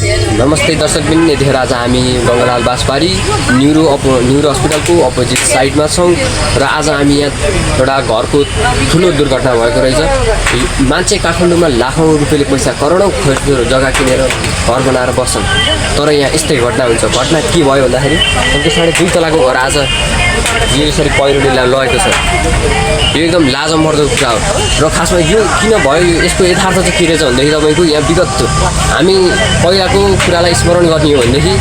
नमस्ते दर्शकबिन, यतिखेर आज हामी गङ्गालाल बासबारी न्युरो हस्पिटलको अपोजिट साइडमा छौँ र आज हामी यहाँ एउटा घरको ठुलो दुर्घटना भएको रहेछ। मान्छे काठमाडौँमा लाखौँ रुपियाँले पैसा करोडौँ खर्चेर जग्गा किनेर घर बनाएर बस्छन्, तर यहाँ यस्तै घटना हुन्छ। घटना के भयो भन्दाखेरि कम्ती 2.5 तलाको घर आज यो यसरी पहिरोले लगेको छ। यो एकदम लाजमर्दो कुरा हो र खासमा यो किन भयो, यसको यथार्थ चाहिँ के रहेछ भनेदेखि तपाईँको यहाँ विगत हामी पहिलाको कुरालाई स्मरण गर्ने हो भनेदेखि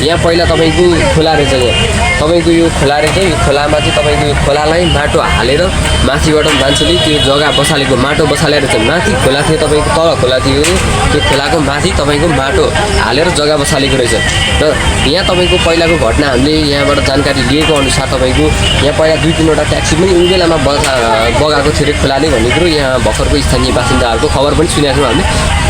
यहाँ पहिला तपाईँको खोला रहेछ। यहाँ तपाईँको यो खोला रहेछ। यो खोलामा चाहिँ तपाईँको यो खोलालाई माटो हालेर माथिबाट मान्छेले त्यो जग्गा बसालेको माटो बसालेर चाहिँ माथि खोला थियो, तपाईँको तल खोला थियो, त्यो खोलाको माथि तपाईँको माटो हालेर जग्गा बसालेको रहेछ। र यहाँ तपाईँको पहिलाको घटना हामीले यहाँबाट जानकारी लिएको अनुसार तपाईँको यहाँ पहिला 2-3वटा ट्याक्सी पनि उही बेलामा बगाएको थियो अरे खोलाले भन्ने कुरो यहाँ भर्खरको स्थानीय बासिन्दाहरूको खबर पनि सुनेको छौँ हामीले,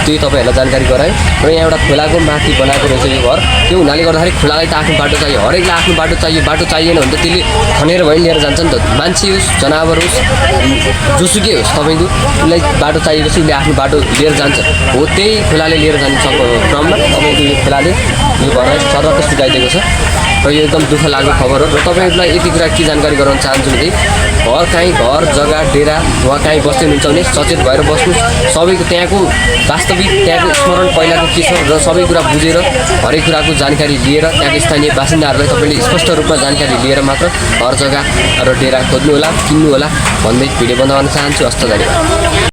त्यही तपाईँहरूलाई जानकारी गरायौँ। र यहाँ एउटा खोलाको माथि बनाएको रहेछ यो घर। त्यो हुनाले गर्दाखेरि खोलालाई त आफ्नो बाटो चाहियो, हरेकलाई आफ्नो बाटो चाहियो। बाटो चाहिएन भने त त्यसले खनेर भए लिएर जान्छ नि त। मान्छे होस्, जनावर होस्, जोसुकै होस्, तपाईँको उसलाई बाटो चाहिएपछि उसले आफ्नो बाटो लिएर जान्छ। हो त्यही खोलाले लिएर जाने क्रममा तपाईँको यो खोलाले यो घरलाई सर्वत्र सुझाइदिएको छ र यो एकदम दुःख लाग्दो खबर हो। र तपाईँहरूलाई यति कुरा के जानकारी गराउन चाहन्छु भने घर जग्गा डेरा वा कहीँ बस्दै हुनुहुन्छ भने सचेत भएर बस्नुहोस्। सबैको त्यहाँको वास्तविक त्यहाँको स्मरण पहिलाको के छ र सबै कुरा बुझेर हरेक कुराको जानकारी लिएर त्यहाँको स्थानीय बासिन्दाहरूलाई तपाईँले स्पष्ट रूपमा जानकारी लिएर मात्र घर जग्गा र डेरा खोज्नु होला, किन्नु होला भन्दै भिडियो बन्द गर्न चाहन्छु। हस्त धन्यवाद।